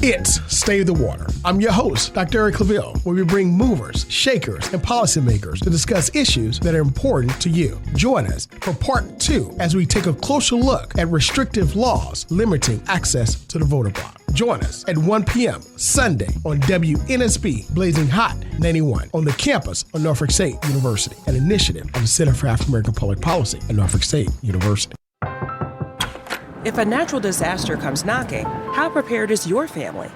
It's Stay the Water. I'm your host, Dr. Eric Claville, where we bring movers, shakers, and policymakers to discuss issues that are important to you. Join us for part 2 as we take a closer look at restrictive laws limiting access to the voter block. Join us at 1 p.m. Sunday on WNSB Blazing Hot 91 on the campus of Norfolk State University, an initiative of the Center for African American Public Policy at Norfolk State University. If a natural disaster comes knocking, how prepared is your family?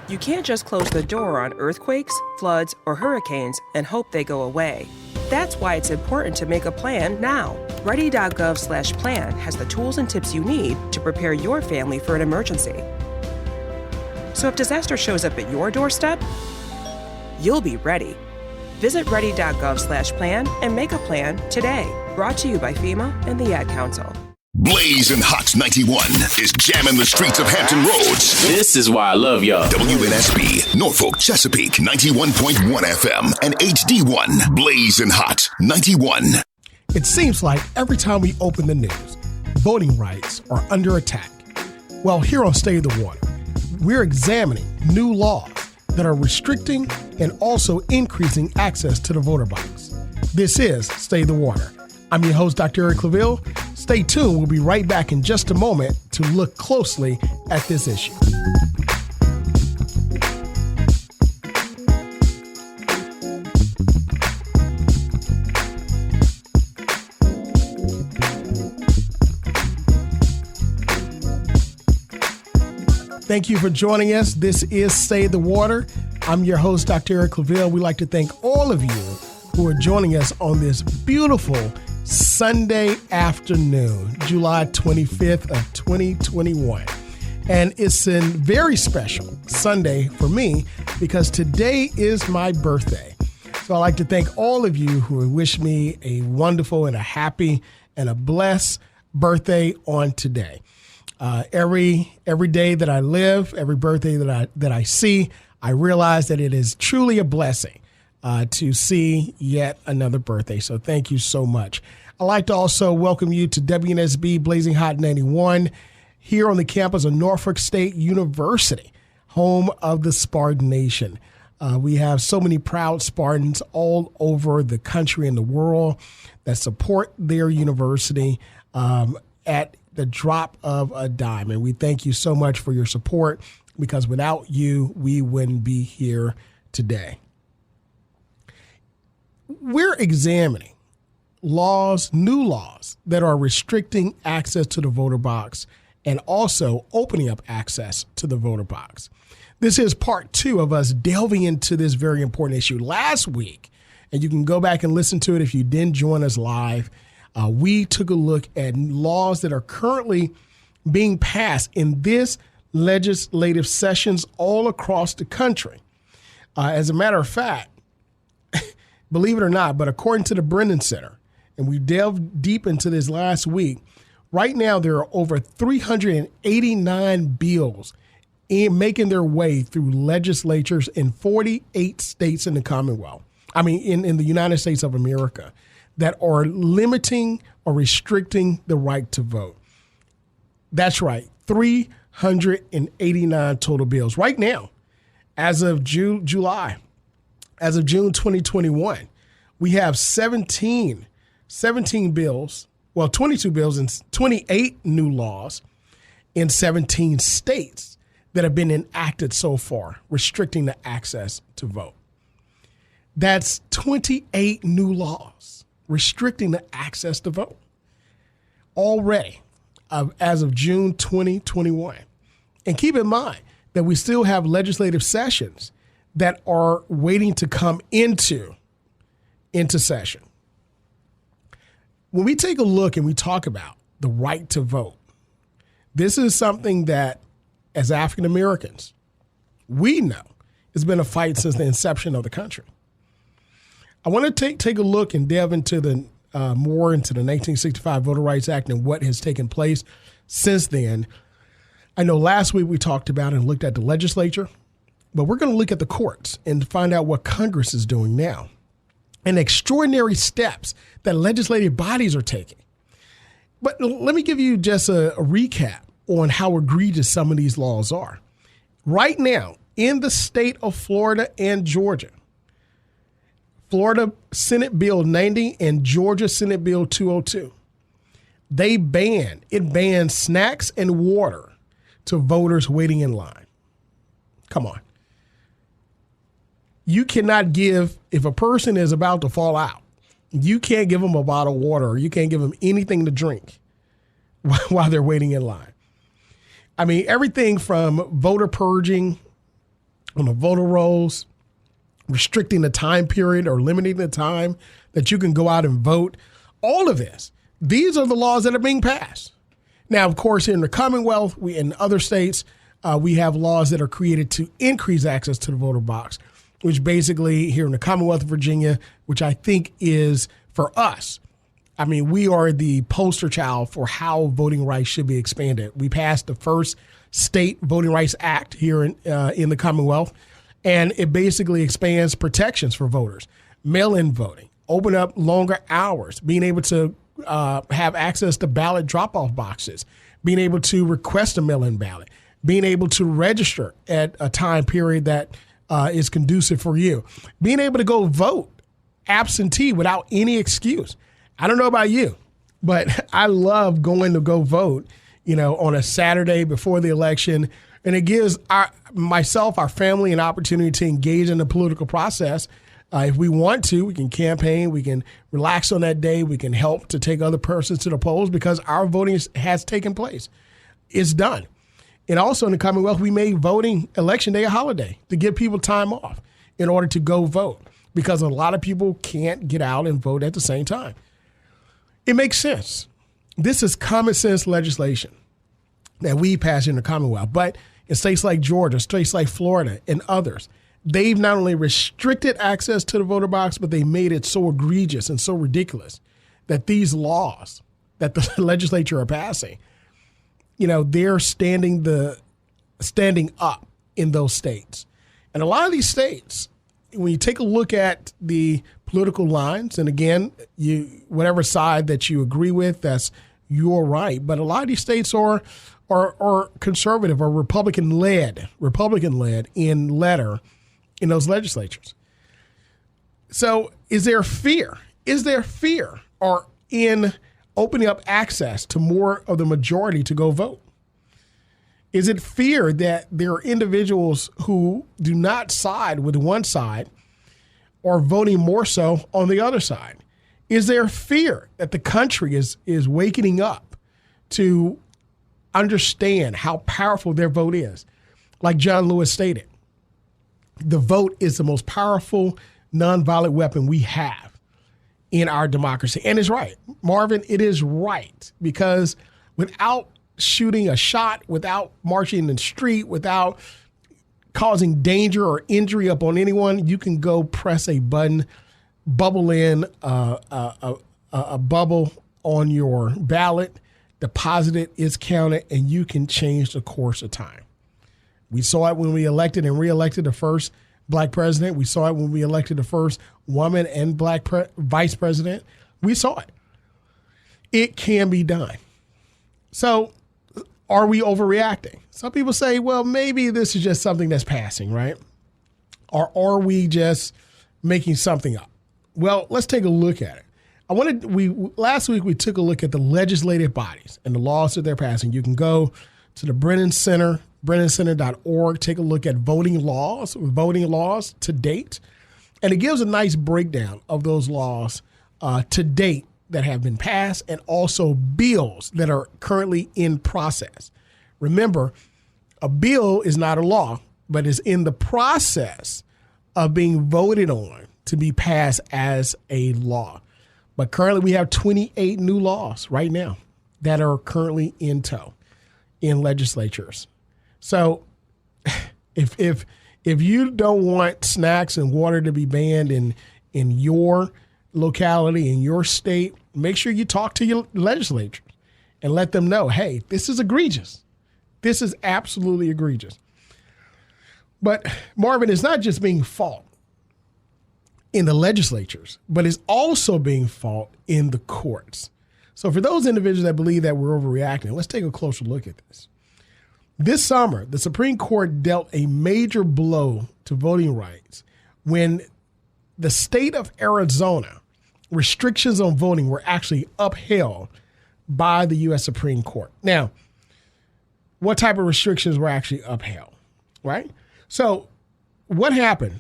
You can't just close the door on earthquakes, floods, or hurricanes and hope they go away. That's why it's important to make a plan now. Ready.gov/plan has the tools and tips you need to prepare your family for an emergency. So if disaster shows up at your doorstep, you'll be ready. Visit ready.gov/plan and make a plan today. Brought to you by FEMA and the Ad Council. Blazing Hot 91 is jamming the streets of Hampton Roads. This is why I love y'all. WNSB, Norfolk, Chesapeake, 91.1 FM and HD1. Blazing Hot 91. It seems like every time we open the news, voting rights are under attack. Well, here on Stay the Water, we're examining new laws that are restricting and also increasing access to the voter box. This is Stay the Water. I'm your host, Dr. Eric Claville. Stay tuned. We'll be right back in just a moment to look closely at this issue. Thank you for joining us. This is Stay the Water. I'm your host, Dr. Eric Claville. We'd like to thank all of you who are joining us on this beautiful Sunday afternoon, July 25th of 2021. And it's a very special Sunday for me because today is my birthday. So I'd like to thank all of you who wish me a wonderful and a happy and a blessed birthday on today. Every day that I live, every birthday that I see, I realize that it is truly a blessing to see yet another birthday. So thank you so much. I'd like to also welcome you to WNSB Blazing Hot 91 here on the campus of Norfolk State University, home of the Spartan Nation. We have so many proud Spartans all over the country and the world that support their university at the drop of a dime. And we thank you so much for your support because without you, we wouldn't be here today. We're examining new laws that are restricting access to the voter box and also opening up access to the voter box. This is part 2 of us delving into this very important issue. Last week, and you can go back and listen to it if you didn't join us live, we took a look at laws that are currently being passed in this legislative sessions all across the country. As a matter of fact, believe it or not, but according to the Brennan Center, and we delved deep into this last week, right now there are over 389 bills making their way through legislatures in 48 states in the Commonwealth. In the United States of America, that are limiting or restricting the right to vote. That's right, 389 total bills. Right now, as of June 2021, we have 17 bills, 22 bills and 28 new laws in 17 states that have been enacted so far, restricting the access to vote. That's 28 new laws restricting the access to vote already as of June 2021. And keep in mind that we still have legislative sessions that are waiting to come into session. When we take a look and we talk about the right to vote, this is something that, as African Americans, we know it's been a fight since the inception of the country. I want to take a look and delve into the more into the 1965 Voter Rights Act and what has taken place since then. I know last week we talked about and looked at the legislature, but we're going to look at the courts and find out what Congress is doing now and extraordinary steps that legislative bodies are taking. But let me give you just a recap on how egregious some of these laws are. Right now, in the state of Florida and Georgia, Florida Senate Bill 90 and Georgia Senate Bill 202, it bans snacks and water to voters waiting in line. Come on. You cannot give, if a person is about to fall out, you can't give them a bottle of water or you can't give them anything to drink while they're waiting in line. I mean, everything from voter purging on the voter rolls, restricting the time period or limiting the time that you can go out and vote, all of this. These are the laws that are being passed. Now, of course, in the Commonwealth, in other states, we have laws that are created to increase access to the voter box, which basically here in the Commonwealth of Virginia, which I think is for us, I mean, we are the poster child for how voting rights should be expanded. We passed the first state Voting Rights Act here in the Commonwealth, and it basically expands protections for voters. Mail-in voting, open up longer hours, being able to have access to ballot drop-off boxes, being able to request a mail-in ballot, being able to register at a time period that is conducive for you, being able to go vote absentee without any excuse. I don't know about you, but I love going to go vote, on a Saturday before the election. And it gives our family, an opportunity to engage in the political process. If we want to, we can campaign, we can relax on that day, we can help to take other persons to the polls because our voting has taken place. It's done. And also in the Commonwealth, we made voting election day a holiday to give people time off in order to go vote because a lot of people can't get out and vote at the same time. It makes sense. This is common sense legislation that we pass in the Commonwealth. But in states like Georgia, states like Florida, and others, they've not only restricted access to the voter box, but they made it so egregious and so ridiculous that these laws that the legislature are passing, they're standing up in those states. And a lot of these states, when you take a look at the political lines, and again, whatever side that you agree with, that's your right. But a lot of these states are conservative or Republican led in letter in those legislatures. So is there fear? Or in opening up access to more of the majority to go vote? Is it fear that there are individuals who do not side with one side or voting more so on the other side? Is there fear that the country is waking up to understand how powerful their vote is? Like John Lewis stated, the vote is the most powerful nonviolent weapon we have in our democracy. And it's right. Marvin, it is right. Because without shooting a shot, without marching in the street, without causing danger or injury upon anyone, you can go press a button, bubble in a bubble on your ballot, deposit it, it's counted, and you can change the course of time. We saw it when we elected and reelected the first black president. We saw it when we elected the first woman and black vice president. We saw it. It can be done. So are we overreacting? Some people say, well, maybe this is just something that's passing, right? Or are we just making something up? Well, let's take a look at it. Last week we took a look at the legislative bodies and the laws that they're passing. You can go to the Brennan Center, BrennanCenter.org, take a look at voting laws to date. And it gives a nice breakdown of those laws to date that have been passed and also bills that are currently in process. Remember, a bill is not a law, but is in the process of being voted on to be passed as a law. But currently we have 28 new laws right now that are currently in tow in legislatures. So if you don't want snacks and water to be banned in your locality, in your state, make sure you talk to your legislators and let them know, hey, this is egregious. This is absolutely egregious. But Marvin, it's not just being fought in the legislatures, but it's also being fought in the courts. So for those individuals that believe that we're overreacting, let's take a closer look at this. This summer, the Supreme Court dealt a major blow to voting rights when the state of Arizona restrictions on voting were actually upheld by the U.S. Supreme Court. Now, what type of restrictions were actually upheld, right? So what happened?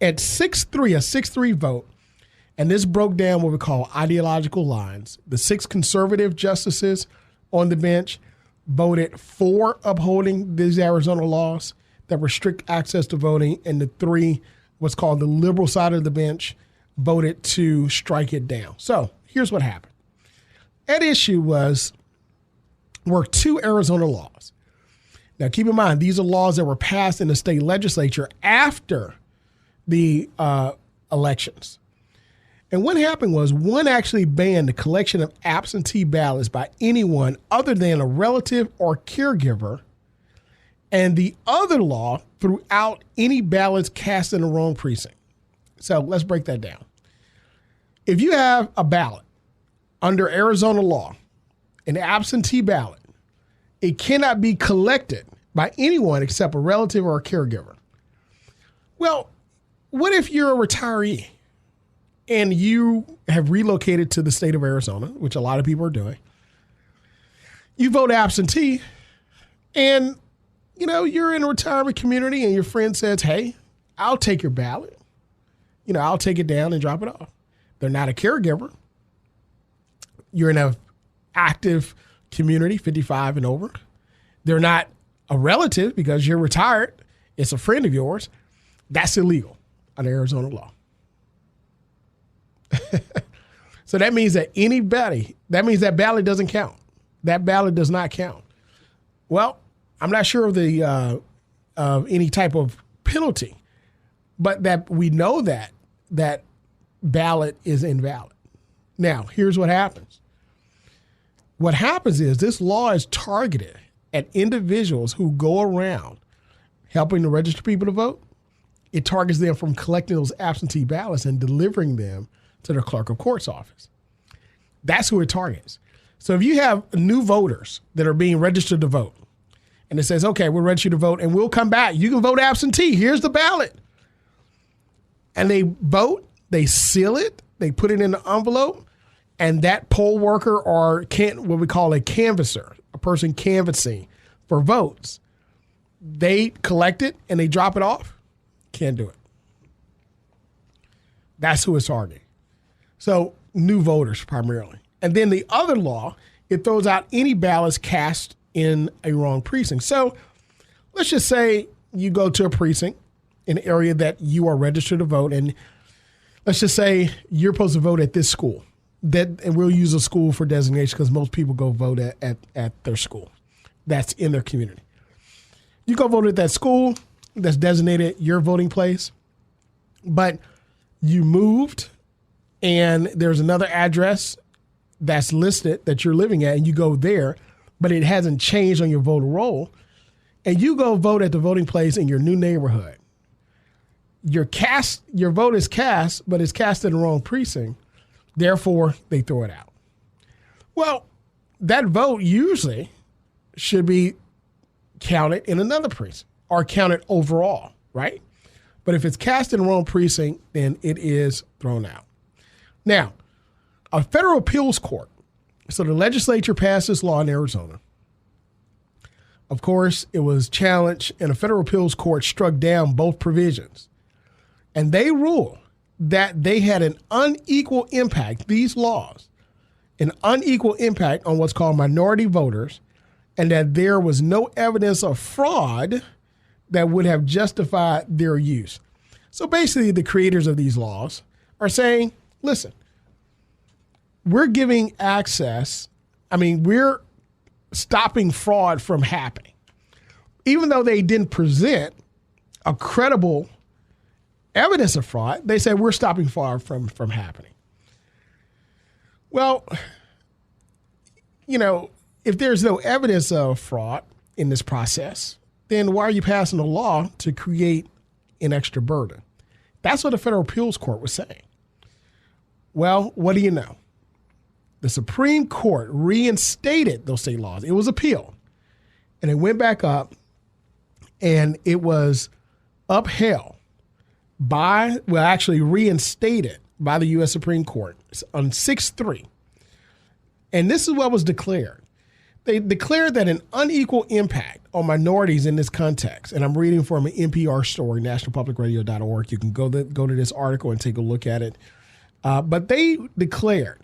At 6-3, a 6-3 vote, and this broke down what we call ideological lines. The 6 conservative justices on the bench voted for upholding these Arizona laws that restrict access to voting, and the 3, what's called the liberal side of the bench, voted to strike it down. So here's what happened. At issue were 2 Arizona laws. Now, keep in mind, these are laws that were passed in the state legislature after the elections. And what happened was one actually banned the collection of absentee ballots by anyone other than a relative or caregiver. And the other law threw out any ballots cast in the wrong precinct. So let's break that down. If you have a ballot under Arizona law, an absentee ballot, it cannot be collected by anyone except a relative or a caregiver. Well, what if you're a retiree and you have relocated to the state of Arizona, which a lot of people are doing? You vote absentee and, you're in a retirement community and your friend says, hey, I'll take your ballot. I'll take it down and drop it off. They're not a caregiver. You're in an active community, 55 and over. They're not a relative because you're retired. It's a friend of yours. That's illegal under Arizona law. So that means that that ballot doesn't count. That ballot does not count. Well, I'm not sure of the any type of penalty, but that we know that ballot is invalid. Now, here's what happens. What happens is this law is targeted at individuals who go around helping to register people to vote. It targets them from collecting those absentee ballots and delivering them to the clerk of court's office. That's who it targets. So if you have new voters that are being registered to vote, and it says, okay, we'll register to vote and we'll come back. You can vote absentee. Here's the ballot. And they vote, they seal it, they put it in the envelope, and that poll worker or what we call a canvasser, a person canvassing for votes, they collect it and they drop it off. Can't do it. That's who it's targeting. So new voters primarily. And then the other law, it throws out any ballots cast in a wrong precinct. So let's just say you go to a precinct in an area that you are registered to vote, and let's just say you're supposed to vote at this school. And we'll use a school for designation because most people go vote at their school. That's in their community. You go vote at that school that's designated your voting place, but you moved and there's another address that's listed that you're living at, and you go there, but it hasn't changed on your voter roll, and you go vote at the voting place in your new neighborhood. Your vote is cast, but it's cast in the wrong precinct. Therefore, they throw it out. Well, that vote usually should be counted in another precinct or counted overall, right? But if it's cast in the wrong precinct, then it is thrown out. Now, a federal appeals court, so the legislature passed this law in Arizona. Of course, it was challenged, and a federal appeals court struck down both provisions. And they ruled that they had an unequal impact, these laws, an unequal impact on what's called minority voters, and that there was no evidence of fraud that would have justified their use. So basically, the creators of these laws are saying, listen, we're giving access. We're stopping fraud from happening. Even though they didn't present a credible evidence of fraud, they said we're stopping fraud from happening. Well, if there's no evidence of fraud in this process, then why are you passing a law to create an extra burden? That's what the federal appeals court was saying. Well, what do you know? The Supreme Court reinstated those state laws. It was appealed. And it went back up, and it was upheld actually reinstated by the U.S. Supreme Court on 6-3. And this is what was declared. They declared that an unequal impact on minorities in this context, and I'm reading from an NPR story, nationalpublicradio.org. You can go to this article and take a look at it. But they declared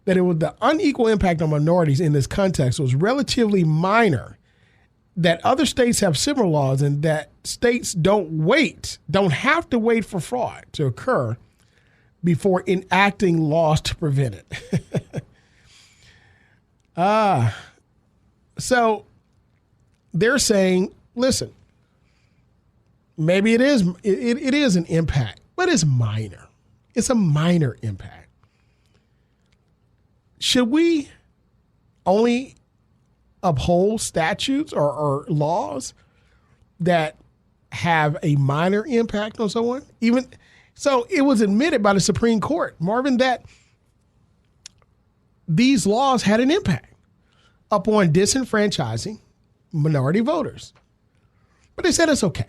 that it was the unequal impact on minorities in this context was relatively minor, that other states have similar laws, and that states don't have to wait for fraud to occur before enacting laws to prevent it. So they're saying, listen, maybe it is an impact, but it's minor. It's a minor impact. Should we only uphold statutes or laws that have a minor impact on someone? Even so, it was admitted by the Supreme Court, Marvin, that these laws had an impact upon disenfranchising minority voters. But they said it's okay.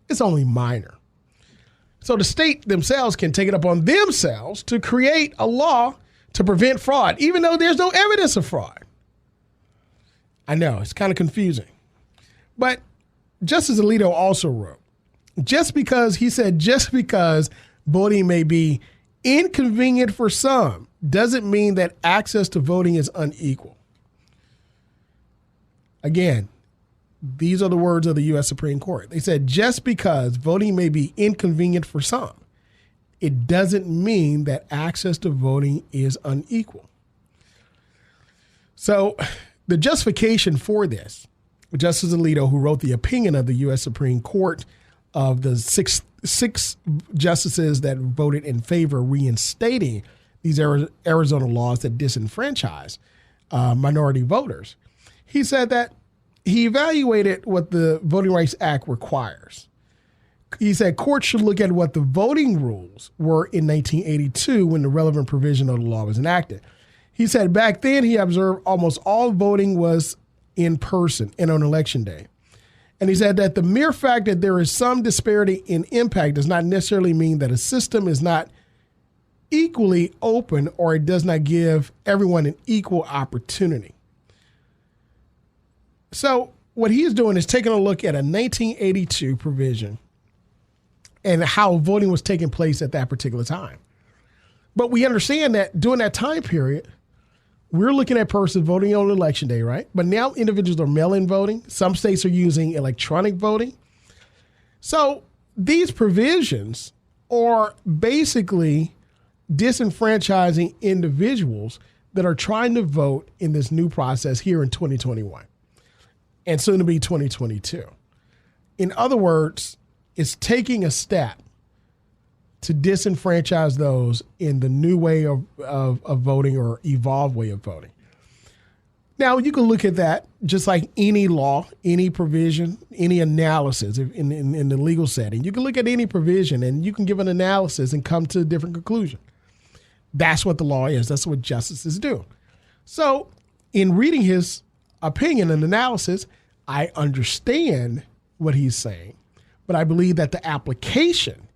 It's only minor. So the state themselves can take it upon themselves to create a law to prevent fraud, even though there's no evidence of fraud. I know, it's kind of confusing. But Justice Alito also wrote, just because voting may be inconvenient for some doesn't mean that access to voting is unequal. Again, these are the words of the U.S. Supreme Court. They said just because voting may be inconvenient for some, it doesn't mean that access to voting is unequal. So the justification for this, Justice Alito, who wrote the opinion of the U.S. Supreme Court of the six justices that voted in favor of reinstating these Arizona laws that disenfranchise minority voters, he said that he evaluated what the Voting Rights Act requires. He said courts should look at what the voting rules were in 1982 when the relevant provision of the law was enacted. He said back then he observed almost all voting was in person and on election day. And he said that the mere fact that there is some disparity in impact does not necessarily mean that a system is not equally open or it does not give everyone an equal opportunity. So what he's doing is taking a look at a 1982 provision and how voting was taking place at that particular time. But we understand that during that time period, we're looking at persons voting on election day, right? But now individuals are mail-in voting. Some states are using electronic voting. So these provisions are basically disenfranchising individuals that are trying to vote in this new process here in 2021 and soon to be 2022. In other words, it's taking a step to disenfranchise those in the new way of voting or evolved way of voting. Now, you can look at that just like any law, any provision, any analysis in the legal setting. You can look at any provision and you can give an analysis and come to a different conclusion. That's what the law is. That's what justices do. So in reading his opinion and analysis, I understand what he's saying, but I believe that the application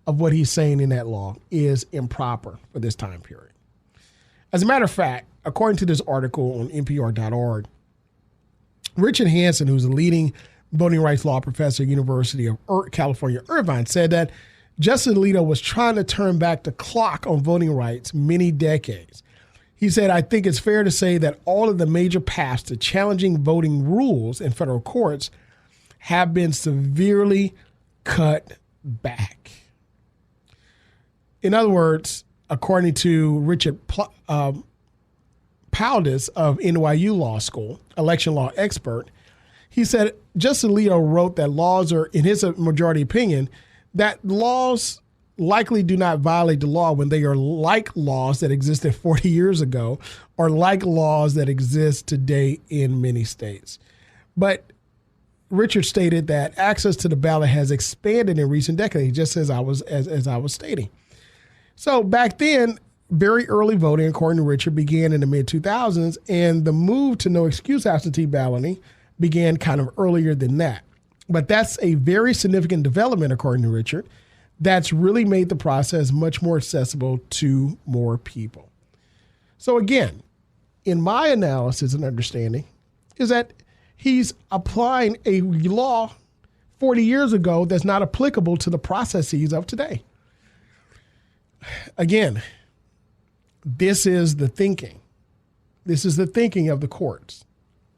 of what he's saying in that law is improper for this time period. As a matter of fact, according to this article on NPR.org, Richard Hansen, who's a leading voting rights law professor at University of California, Irvine, said that Justice Alito was trying to turn back the clock on voting rights many decades. He said, I think it's fair to say that all of the major paths to challenging voting rules in federal courts have been severely cut back. In other words, according to Richard Paldis of NYU Law School, election law expert, he said Justice Alito wrote that laws are, in his majority opinion, that laws likely do not violate the law when they are like laws that existed 40 years ago or like laws that exist today in many states. But Richard stated that access to the ballot has expanded in recent decades, just as I was stating. So back then, very early voting, according to Richard, began in the mid-2000s, and the move to no excuse absentee balloting began kind of earlier than that. But that's a very significant development, according to Richard, that's really made the process much more accessible to more people. So again, in my analysis and understanding, is that he's applying a law 40 years ago that's not applicable to the processes of today. Again, this is the thinking. This is the thinking of the courts.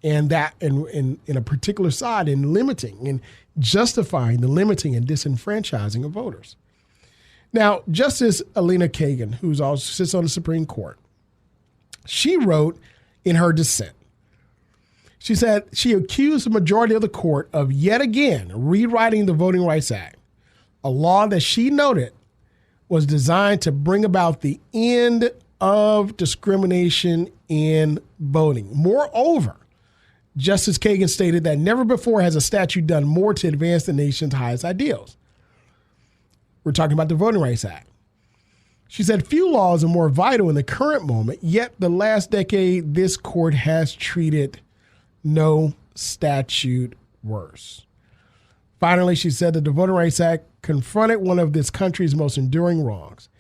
And that in a particular side in limiting and justifying the limiting and disenfranchising of voters. Now, Justice Elena Kagan, who also sits on the Supreme Court, she wrote in her dissent, she said she accused the majority of the court of yet again rewriting the Voting Rights Act, a law that she noted was designed to bring about the end of discrimination in voting. Moreover, Justice Kagan stated that never before has a statute done more to advance the nation's highest ideals. We're talking about the Voting Rights Act. She said few laws are more vital in the current moment, yet the last decade this court has treated no statute worse. Finally, she said that the Voting Rights Act confronted one of this country's most enduring wrongs.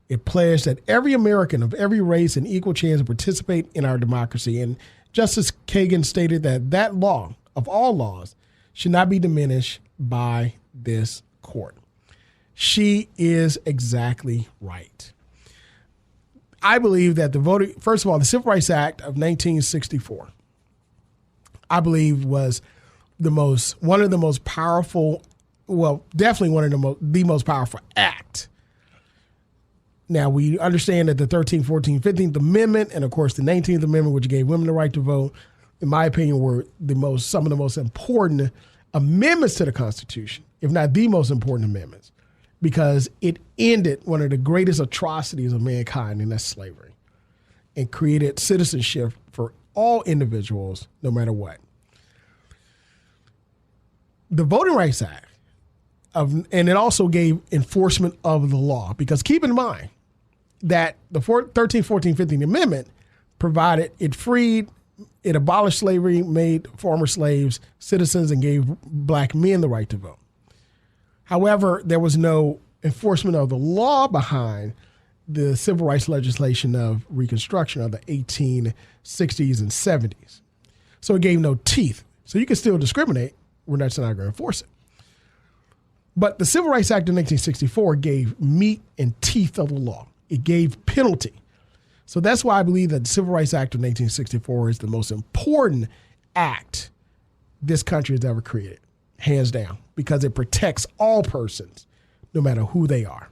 It pledged that every American of every race an equal chance to participate in our democracy. And Justice Kagan stated that that law, of all laws, should not be diminished by this court. She is exactly right. I believe that first of all, the Civil Rights Act of 1964, I believe was one of the most powerful, well, definitely one of the most powerful act. Now, we understand that the 13th, 14th, 15th Amendment, and of course the 19th Amendment, which gave women the right to vote, in my opinion, were some of the most important amendments to the Constitution, if not the most important amendments, because it ended one of the greatest atrocities of mankind, and that's slavery, and created citizenship for all individuals, no matter what. The Voting Rights Act, and it also gave enforcement of the law, because keep in mind that the 13th, 14th, 15th Amendment it abolished slavery, made former slaves citizens, and gave black men the right to vote. However, there was no enforcement of the law behind the civil rights legislation of Reconstruction of the 1860s and 70s. So it gave no teeth. So you can still discriminate. We're not going to enforce it. But the Civil Rights Act of 1964 gave meat and teeth of the law. It gave penalty. So that's why I believe that the Civil Rights Act of 1964 is the most important act this country has ever created, hands down, because it protects all persons, no matter who they are.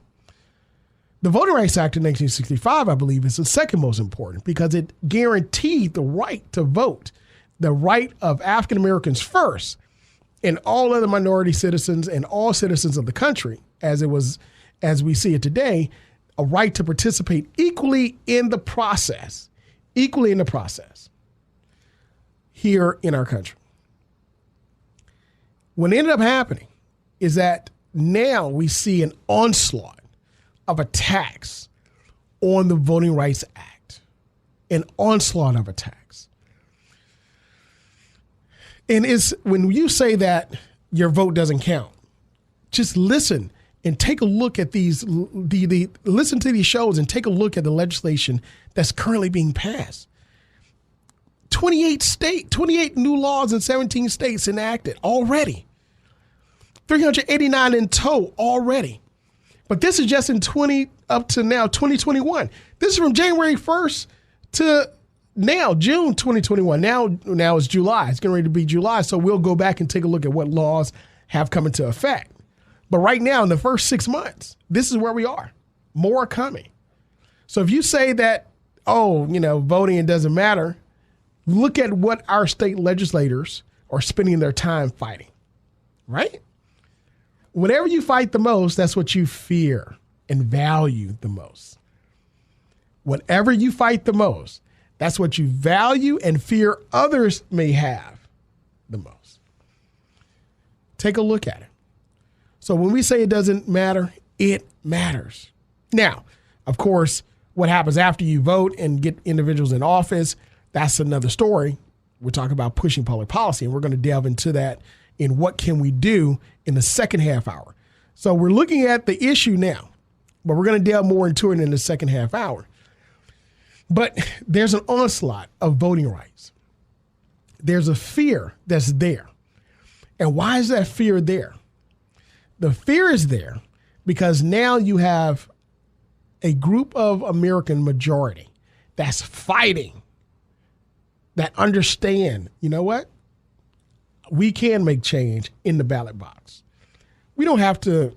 The Voting Rights Act of 1965, I believe, is the second most important because it guaranteed the right to vote, the right of African Americans first, and all other minority citizens and all citizens of the country, as we see it today, a right to participate equally in the process here in our country. What ended up happening is that now we see an onslaught of attacks on the Voting Rights Act, an onslaught of attacks. And it's when you say that your vote doesn't count, just listen and take a look at listen to these shows and take a look at the legislation that's currently being passed. 28 new laws in 17 states enacted already. 389 in tow already. But this is just up to now, 2021. This is from January 1st to now, June 2021. Now it's July. It's getting ready to be July. So we'll go back and take a look at what laws have come into effect. But right now, in the first 6 months, this is where we are. More coming. So if you say that, voting, it doesn't matter, look at what our state legislators are spending their time fighting, right? Whatever you fight the most, that's what you fear and value the most. Whatever you fight the most, that's what you value and fear others may have the most. Take a look at it. So when we say it doesn't matter, it matters. Now, of course, what happens after you vote and get individuals in office, that's another story. We're talking about pushing public policy, and we're going to delve into that in what can we do in the second half hour. So we're looking at the issue now, but we're going to delve more into it in the second half hour. But there's an onslaught of voting rights. There's a fear that's there. And why is that fear there? The fear is there because now you have a group of American majority that's fighting, that understand, you know what? We can make change in the ballot box. We don't have to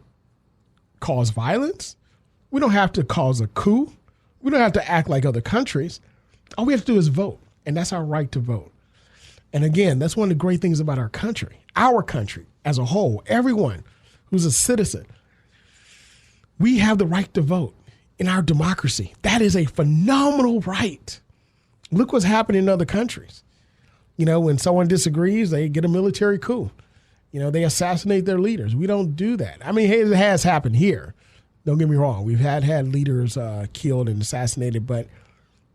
cause violence. We don't have to cause a coup. We don't have to act like other countries. All we have to do is vote, and that's our right to vote. And again, that's one of the great things about our country as a whole, everyone who's a citizen. We have the right to vote in our democracy. That is a phenomenal right. Look what's happening in other countries. You know, when someone disagrees, they get a military coup. You know, they assassinate their leaders. We don't do that. I mean, it has happened here. Don't get me wrong. We've had leaders killed and assassinated, but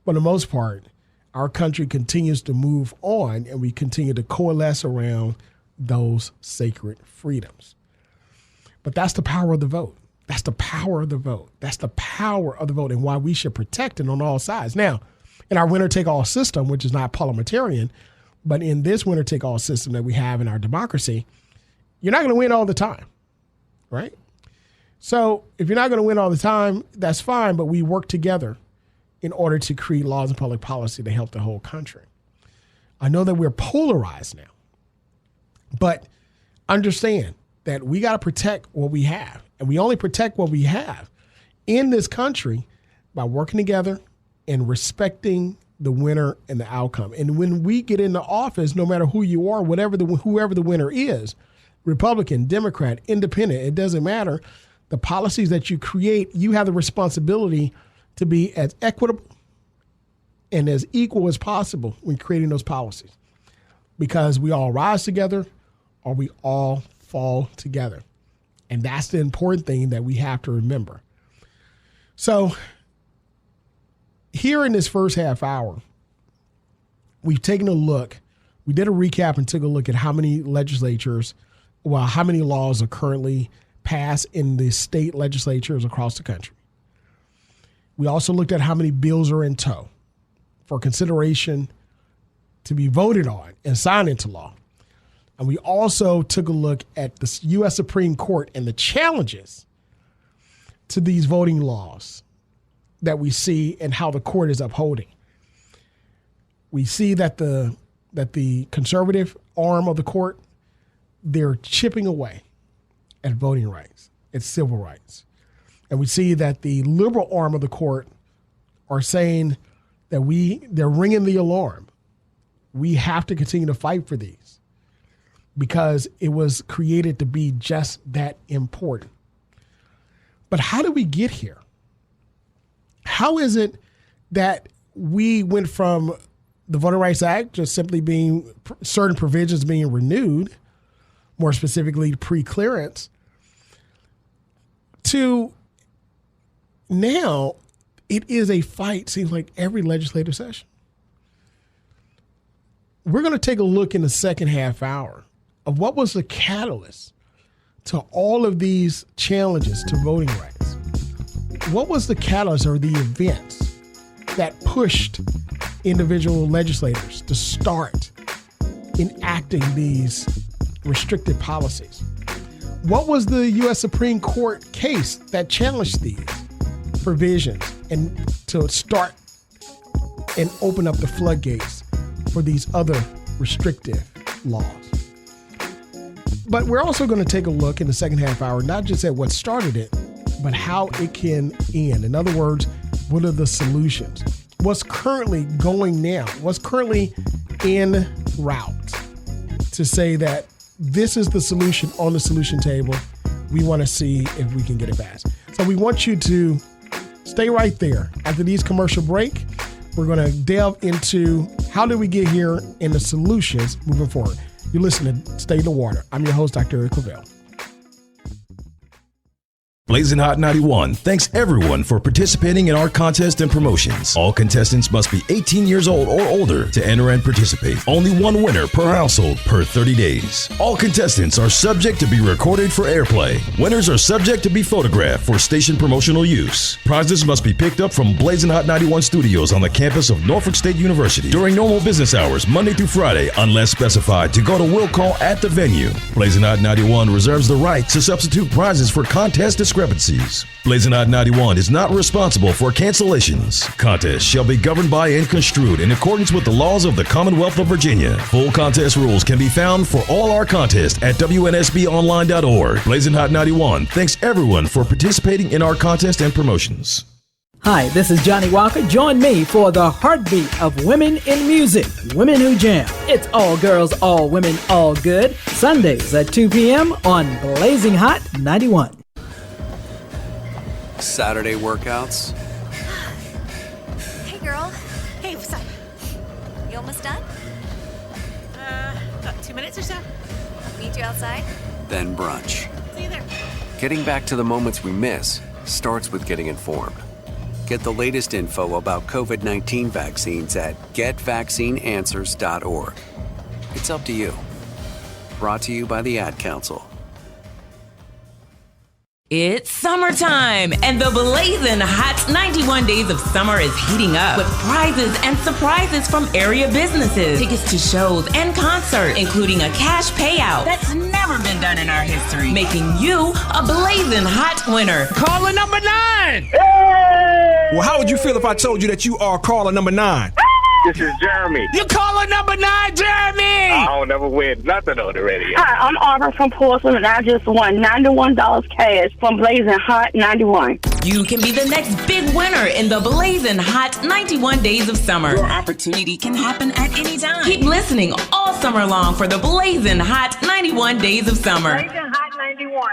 for the most part, our country continues to move on and we continue to coalesce around those sacred freedoms. But that's the power of the vote. That's the power of the vote. That's the power of the vote and why we should protect it on all sides. Now, in our winner-take-all system, which is not parliamentarian, but in this winner-take-all system that we have in our democracy, you're not going to win all the time, right? So if you're not going to win all the time, that's fine, but we work together in order to create laws and public policy to help the whole country. I know that we're polarized now, but understand that we got to protect what we have. And we only protect what we have in this country by working together and respecting the winner and the outcome. And when we get into office, no matter who you are, whoever the winner is, Republican, Democrat, Independent, it doesn't matter. The policies that you create, you have the responsibility to be as equitable and as equal as possible when creating those policies, because we all rise together or we all fall together. And that's the important thing that we have to remember. So here in this first half hour, we've taken a look. We did a recap and took a look at how many how many laws are currently passed in the state legislatures across the country. We also looked at how many bills are in tow for consideration to be voted on and signed into law. And we also took a look at the U.S. Supreme Court and the challenges to these voting laws that we see and how the court is upholding. We see that the conservative arm of the court, they're chipping away at voting rights, at civil rights. And we see that the liberal arm of the court are saying that they're ringing the alarm. We have to continue to fight for these because it was created to be just that important. But how did we get here? How is it that we went from the Voting Rights Act just simply being certain provisions being renewed, more specifically pre-clearance, to now it is a fight, seems like every legislative session? We're going to take a look in the second half hour of what was the catalyst to all of these challenges to voting rights. What was the catalyst or the events that pushed individual legislators to start enacting these restricted policies? What was the U.S. Supreme Court case that challenged these provisions and to start and open up the floodgates for these other restrictive laws? But we're also going to take a look in the second half hour, not just at what started it, but how it can end. In other words, what are the solutions? What's currently going now? What's currently en route to say that this is the solution on the solution table? We want to see if we can get it passed. So we want you to stay right there. After these commercial break, we're going to delve into how did we get here and the solutions moving forward. You're listening to Stay in the Water. I'm your host, Dr. Claville. Blazing Hot 91 thanks everyone for participating in our contest and promotions. All contestants must be 18 years old or older to enter and participate. Only one winner per household per 30 days. All contestants are subject to be recorded for airplay. Winners are subject to be photographed for station promotional use. Prizes must be picked up from Blazing Hot 91 studios on the campus of Norfolk State University during normal business hours, Monday through Friday, unless specified, to go to will call at the venue. Blazing Hot 91 reserves the right to substitute prizes for contest discrepancies. Blazing Hot 91 is not responsible for cancellations. Contests shall be governed by and construed in accordance with the laws of the Commonwealth of Virginia. Full contest rules can be found for all our contests at wnsbonline.org. Blazing Hot 91 thanks everyone for participating in our contest and promotions. Hi, this is Johnny Walker. Join me for the heartbeat of women in music, Women Who Jam. It's all girls, all women, all good. Sundays at 2 p.m. on Blazing Hot 91. Saturday workouts. Hey, girl. Hey, what's up? You almost done? About 2 minutes or so. Meet you outside? Then brunch. See you there. Getting back to the moments we miss starts with getting informed. Get the latest info about COVID-19 vaccines at getvaccineanswers.org. It's up to you. Brought to you by the Ad Council. It's summertime, and the blazing hot 91 days of summer is heating up with prizes and surprises from area businesses, tickets to shows and concerts, including a cash payout that's never been done in our history, making you a blazing hot winner. Caller number 9! Hey! Well, how would you feel if I told you that you are caller number 9? This is Jeremy. You caller number 9, Jeremy! I don't never win nothing on the radio. Hi, I'm Aubrey from Portsmouth, and I just won $91 cash from Blazing Hot 91. You can be the next big winner in the blazing hot 91 days of summer. Your opportunity can happen at any time. Keep listening all summer long for the blazing hot 91 days of summer. Blazing Hot 91.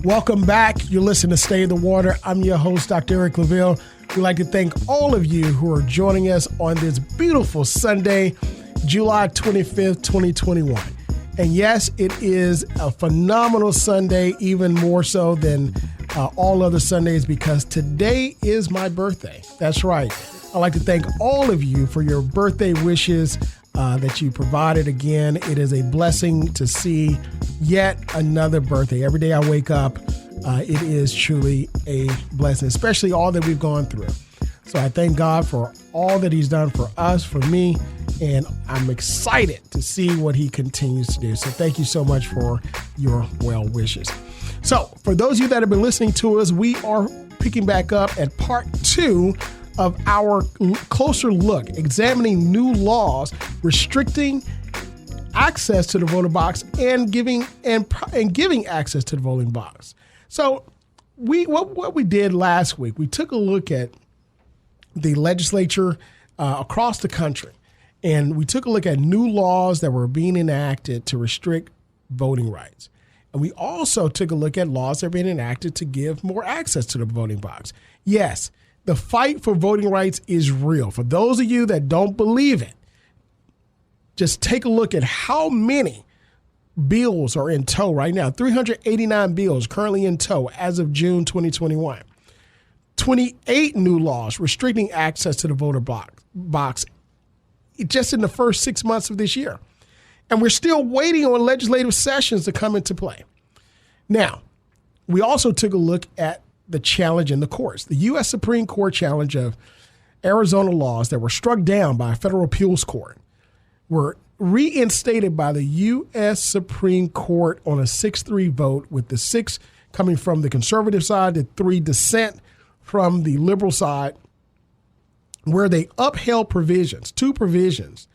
Welcome back. You're listening to Stay in the Water. I'm your host, Dr. Eric Claville. We'd like to thank all of you who are joining us on this beautiful Sunday, July 25th, 2021. And yes, it is a phenomenal Sunday, even more so than all other Sundays, because today is my birthday. That's right. I'd like to thank all of you for your birthday wishes that you provided. Again, it is a blessing to see yet another birthday. Every day I wake up, it is truly a blessing, especially all that we've gone through. So I thank God for all that he's done for us, for me, and I'm excited to see what he continues to do. So thank you so much for your well wishes. So for those of you that have been listening to us, we are picking back up at part 2 of our closer look, examining new laws restricting access to the voter box and giving access to the voting box. So what we did last week, we took a look at the legislature across the country, and we took a look at new laws that were being enacted to restrict voting rights. And we also took a look at laws that are being enacted to give more access to the voting box. Yes, the fight for voting rights is real. For those of you that don't believe it, just take a look at how many bills are in tow right now. 389 bills currently in tow as of June 2021. 28 new laws restricting access to the voter box just in the first 6 months of this year. And we're still waiting on legislative sessions to come into play. Now, we also took a look at the challenge in the courts. The U.S. Supreme Court challenge of Arizona laws that were struck down by a federal appeals court were reinstated by the U.S. Supreme Court on a 6-3 vote, with the 6 coming from the conservative side, the 3 dissent from the liberal side, where they upheld two provisions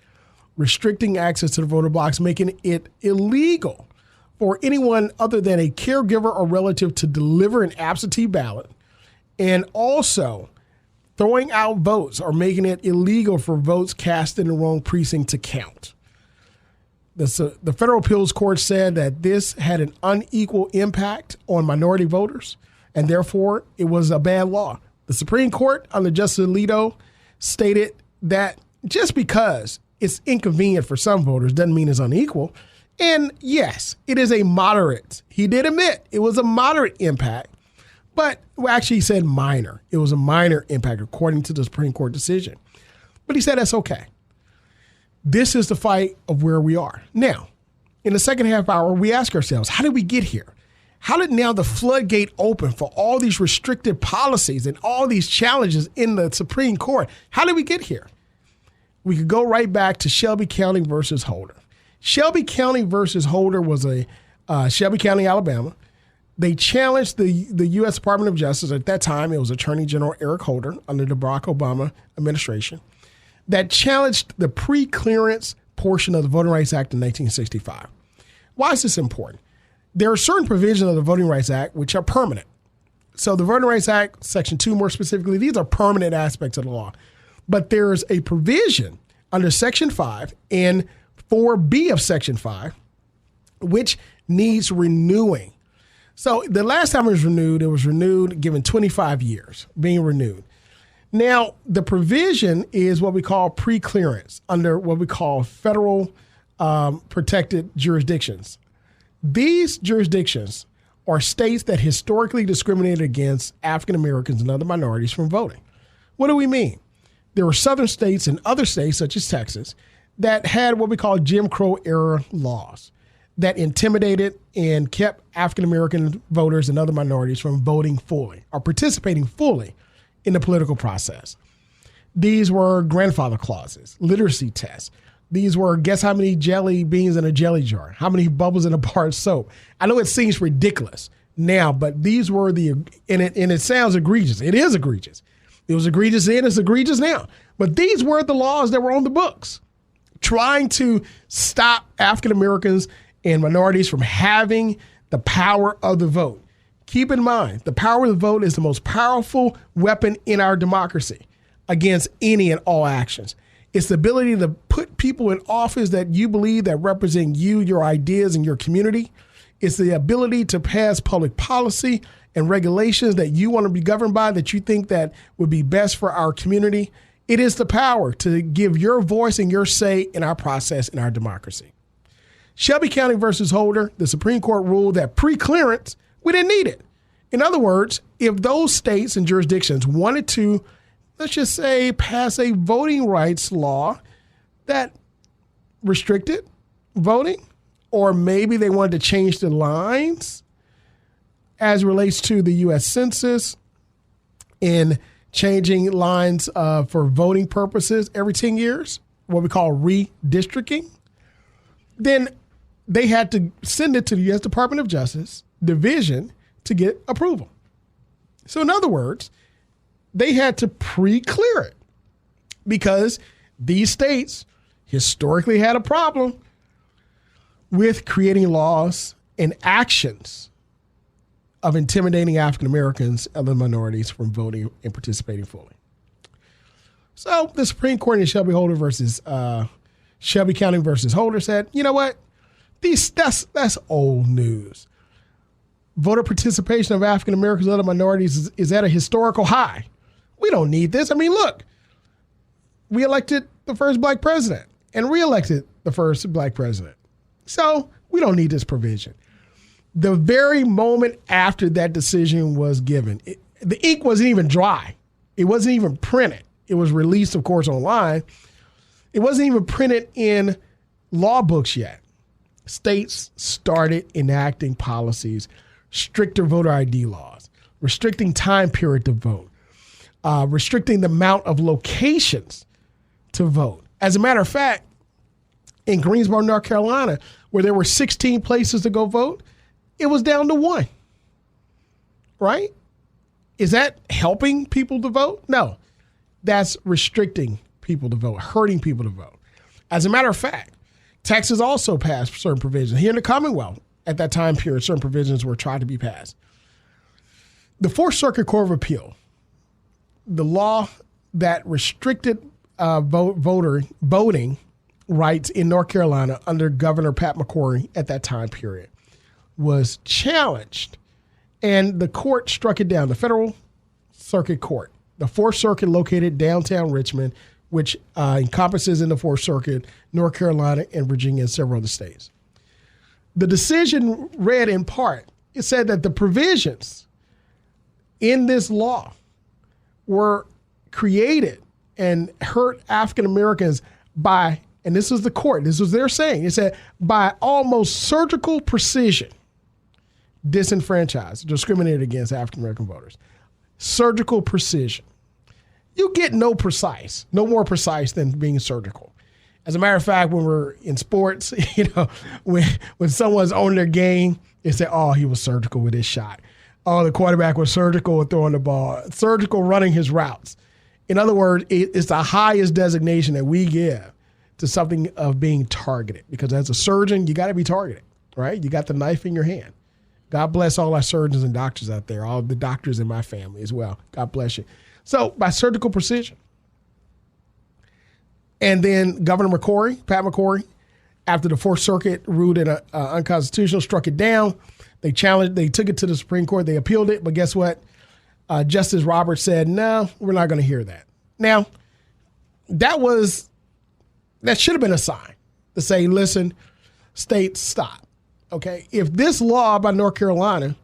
restricting access to the voter box, making it illegal for anyone other than a caregiver or relative to deliver an absentee ballot, and also throwing out votes or making it illegal for votes cast in the wrong precinct to count. The federal appeals court said that this had an unequal impact on minority voters, and therefore it was a bad law. The Supreme Court, under Justice Alito, stated that just because it's inconvenient for some voters doesn't mean it's unequal. And yes, it is a moderate. He did admit it was a moderate impact, but actually he said minor. It was a minor impact according to the Supreme Court decision. But he said that's okay. This is the fight of where we are. Now, in the second half hour, we ask ourselves, how did we get here? How did now the floodgate open for all these restrictive policies and all these challenges in the Supreme Court? How did we get here? We could go right back to Shelby County versus Holder. Shelby County versus Holder was a Shelby County, Alabama. They challenged the U.S. Department of Justice. At that time, it was Attorney General Eric Holder under the Barack Obama administration that challenged the pre-clearance portion of the Voting Rights Act in 1965. Why is this important? There are certain provisions of the Voting Rights Act which are permanent. So the Voting Rights Act, Section 2 more specifically, these are permanent aspects of the law. But there's a provision under Section 5 and 4B of Section 5 which needs renewing. So the last time it was renewed given 25 years, being renewed. Now, the provision is what we call pre-clearance under what we call federal protected jurisdictions. These jurisdictions are states that historically discriminated against African Americans and other minorities from voting. What do we mean? There were southern states and other states, such as Texas, that had what we call Jim Crow era laws that intimidated and kept African American voters and other minorities from voting fully or participating fully in the political process. These were grandfather clauses, literacy tests. These were guess how many jelly beans in a jelly jar, how many bubbles in a bar of soap. I know it seems ridiculous now, but these were and it sounds egregious. It is egregious. It was egregious then, it's egregious now. But these were the laws that were on the books, trying to stop African Americans and minorities from having the power of the vote. Keep in mind, the power of the vote is the most powerful weapon in our democracy against any and all actions. It's the ability to put people in office that you believe that represent you, your ideas, and your community. It's the ability to pass public policy and regulations that you want to be governed by, that you think that would be best for our community. It is the power to give your voice and your say in our process, in our democracy. Shelby County versus Holder, the Supreme Court ruled that pre-clearance, we didn't need it. In other words, if those states and jurisdictions wanted to, let's just say, pass a voting rights law that restricted voting, or maybe they wanted to change the lines as relates to the U.S. Census in changing lines for voting purposes every 10 years, what we call redistricting, then they had to send it to the U.S. Department of Justice division to get approval. So in other words, they had to pre-clear it because these states historically had a problem with creating laws and actions of intimidating African Americans and other minorities from voting and participating fully. So the Supreme Court in Shelby County versus Holder said, you know what? That's old news. Voter participation of African Americans and other minorities is at a historical high. We don't need this. I mean, look, we elected the first black president and reelected the first black president. So we don't need this provision. The very moment after that decision was given, the ink wasn't even dry. It wasn't even printed. It was released, of course, online. It wasn't even printed in law books yet. States started enacting policies, stricter voter ID laws, restricting time period to vote, restricting the amount of locations to vote. As a matter of fact, in Greensboro, North Carolina, where there were 16 places to go vote, it was down to 1. Right? Is that helping people to vote? No. That's restricting people to vote, hurting people to vote. As a matter of fact, Texas also passed certain provisions. Here in the Commonwealth, at that time period, certain provisions were tried to be passed. The Fourth Circuit Court of Appeal, the law that restricted voting rights in North Carolina under Governor Pat McCrory at that time period, was challenged, and the court struck it down, the Federal Circuit Court. The Fourth Circuit located downtown Richmond, which encompasses in the Fourth Circuit North Carolina and Virginia and several other states. The decision read in part, it said that the provisions in this law were created and hurt African Americans by, and this was the court, this was their saying, it said, by almost surgical precision, disenfranchised, discriminated against African American voters. Surgical precision. You get no more precise than being surgical. As a matter of fact, when we're in sports, when someone's on their game, they say, oh, he was surgical with his shot. Oh, the quarterback was surgical with throwing the ball, surgical running his routes. In other words, it's the highest designation that we give to something of being targeted. Because as a surgeon, you got to be targeted, right? You got the knife in your hand. God bless all our surgeons and doctors out there, all the doctors in my family as well. God bless you. So by surgical precision. And then Governor Pat McCrory, after the Fourth Circuit ruled it unconstitutional, struck it down. They took it to the Supreme Court. They appealed it. But guess what? Justice Roberts said, no, we're not going to hear that. Now, that should have been a sign to say, listen, states, stop. Okay, if this law by North Carolina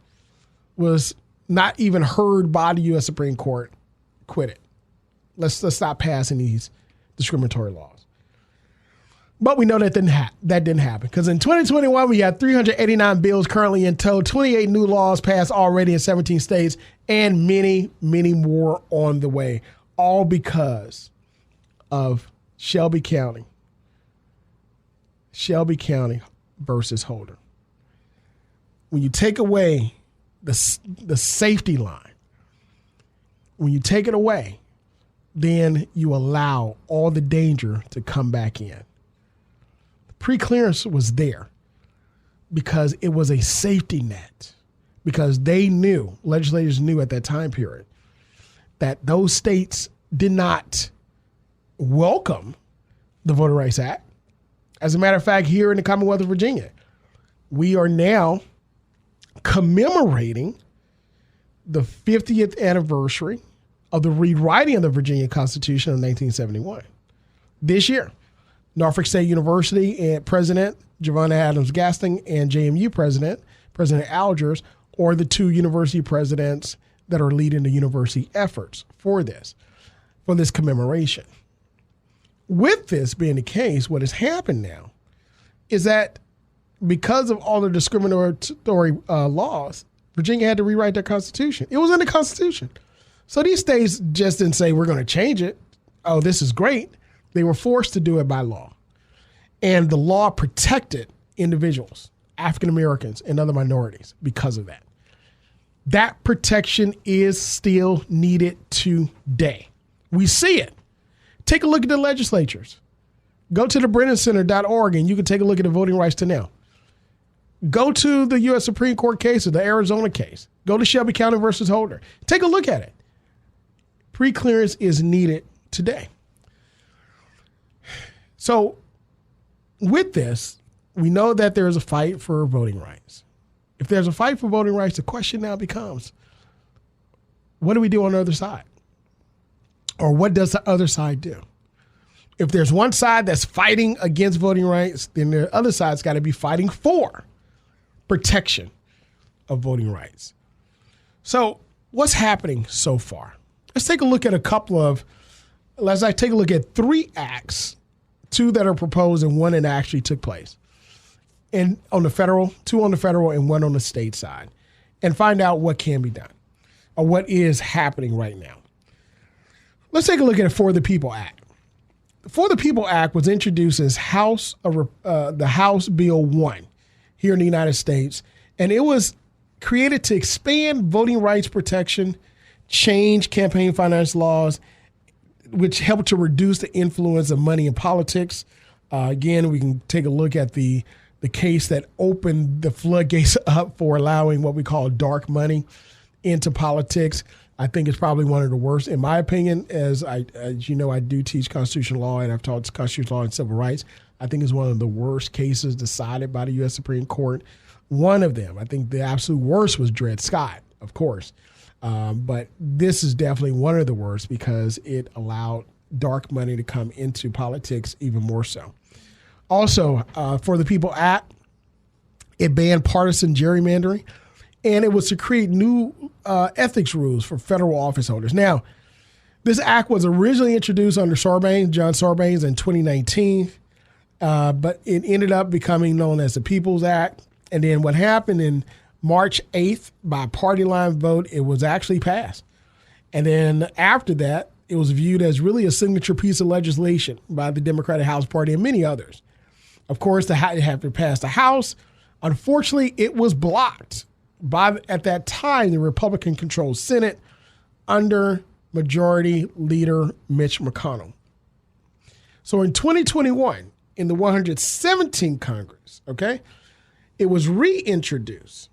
was not even heard by the U.S. Supreme Court, quit it. Let's stop passing these discriminatory laws. But we know that didn't happen because in 2021 we had 389 bills currently in tow, 28 new laws passed already in 17 states, and many, many more on the way. All because of Shelby County versus Holder. When you take away the safety line, when you take it away, then you allow all the danger to come back in. Pre-clearance was there because it was a safety net, because legislators knew at that time period that those states did not welcome the Voting Rights Act. As a matter of fact, here in the Commonwealth of Virginia, we are now commemorating the 50th anniversary of the rewriting of the Virginia Constitution of 1971. This year, Norfolk State University and President Javon Adams Gaston and JMU President Algiers are the two university presidents that are leading the university efforts for this commemoration. With this being the case, what has happened now is that because of all the discriminatory laws, Virginia had to rewrite their constitution. It was in the Constitution. So these states just didn't say, we're going to change it. Oh, this is great. They were forced to do it by law. And the law protected individuals, African Americans, and other minorities because of that. That protection is still needed today. We see it. Take a look at the legislatures. Go to the BrennanCenter.org and you can take a look at the Voting Rights to Now. Go to the U.S. Supreme Court case or the Arizona case. Go to Shelby County versus Holder. Take a look at it. Pre-clearance is needed today. So with this, we know that there is a fight for voting rights. If there's a fight for voting rights, the question now becomes, what do we do on the other side? Or what does the other side do? If there's one side that's fighting against voting rights, then the other side's got to be fighting for protection of voting rights. So what's happening so far? Let's take a look at take a look at 3 acts, 2 that are proposed and 1 that actually took place. And on the federal, 2 on the federal and 1 on the state side, and find out what can be done or what is happening right now. Let's take a look at the For the People Act. The For the People Act was introduced as the House Bill 1 here in the United States, and it was created to expand voting rights protection, change campaign finance laws, which helped to reduce the influence of money in politics. Again, we can take a look at the case that opened the floodgates up for allowing what we call dark money into politics. I think it's probably one of the worst, in my opinion, as you know, I do teach constitutional law and I've taught constitutional law and civil rights. I think it's one of the worst cases decided by the U.S. Supreme Court. One of them, I think the absolute worst was Dred Scott, of course. But this is definitely one of the worst because it allowed dark money to come into politics even more so. Also, For the People Act It banned partisan gerrymandering, and it was to create new ethics rules for federal office holders. Now, this act was originally introduced under John Sarbanes in 2019, but it ended up becoming known as the People's Act. And then what happened in March 8th, by party line vote, it was actually passed. And then after that, it was viewed as really a signature piece of legislation by the Democratic House Party and many others. Of course, it had to pass the House. Unfortunately, it was blocked by, at that time, the Republican-controlled Senate under Majority Leader Mitch McConnell. So in 2021, in the 117th Congress, okay, it was reintroduced.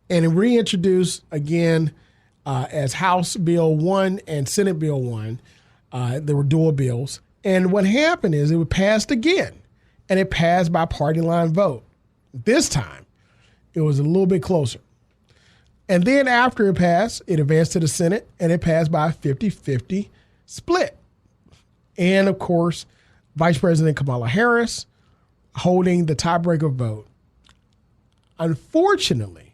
And it reintroduced again as House Bill 1 and Senate Bill 1. There were dual bills. And what happened is it passed again, and it passed by party line vote. This time, it was a little bit closer. And then after it passed, it advanced to the Senate, and it passed by a 50-50 split. And, of course, Vice President Kamala Harris holding the tiebreaker vote. Unfortunately,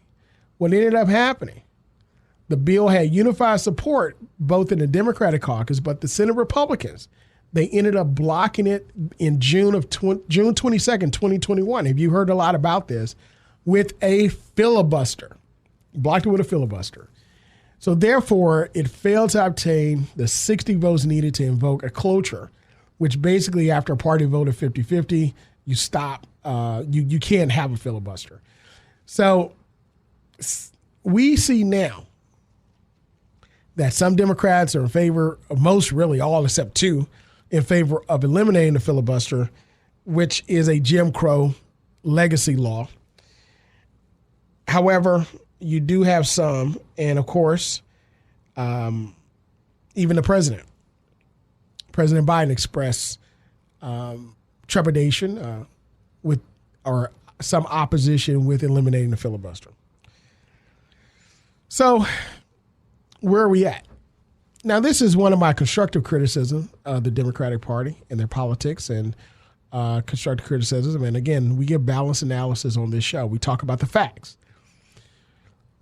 what ended up happening, the bill had unified support both in the Democratic caucus, but the Senate Republicans, they ended up blocking it in June 22nd, 2021. Have you heard a lot about this? With a filibuster. Blocked it with a filibuster. So therefore, it failed to obtain the 60 votes needed to invoke a cloture, which basically after a party vote of 50-50, you stop. You can't have a filibuster. So we see now that some Democrats are in favor, most really all except two, in favor of eliminating the filibuster, which is a Jim Crow legacy law. However, you do have some, and of course, even the president, President Biden, expressed trepidation with or some opposition with eliminating the filibuster. So, where are we at? Now, this is one of my constructive criticisms of the Democratic Party and their politics and constructive criticism. And again, we give balanced analysis on this show. We talk about the facts.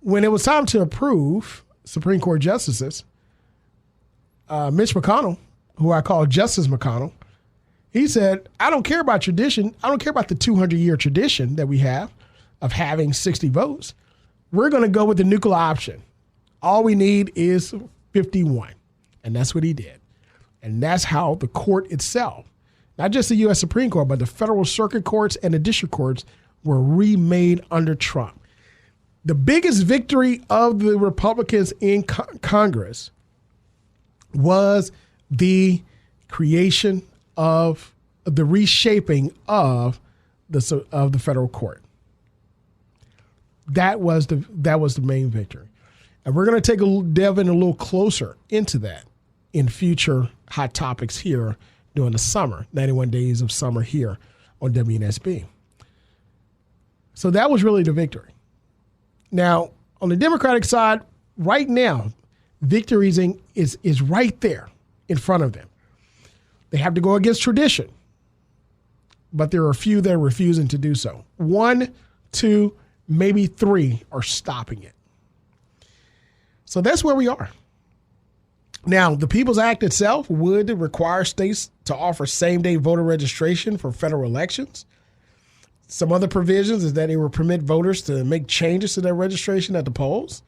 When it was time to approve Supreme Court justices, Mitch McConnell, who I call Justice McConnell, he said, I don't care about tradition. I don't care about the 200-year tradition that we have of having 60 votes. We're going to go with the nuclear option. All we need is 51. And that's what he did. And that's how the court itself, not just the U.S. Supreme Court, but the federal circuit courts and the district courts were remade under Trump. The biggest victory of the Republicans in Congress was the creation of the reshaping of the federal court. That was the main victory. And we're going to delve in a little closer into that in future hot topics here during the summer, 91 days of summer here on WNSB. So that was really the victory. Now, on the Democratic side, right now, victory is right there in front of them. They have to go against tradition, but there are a few that are refusing to do so. 1, 2, maybe 3 are stopping it. So that's where we are. Now, the People's Act itself would require states to offer same-day voter registration for federal elections. Some other provisions is that it will permit voters to make changes to their registration at the polls.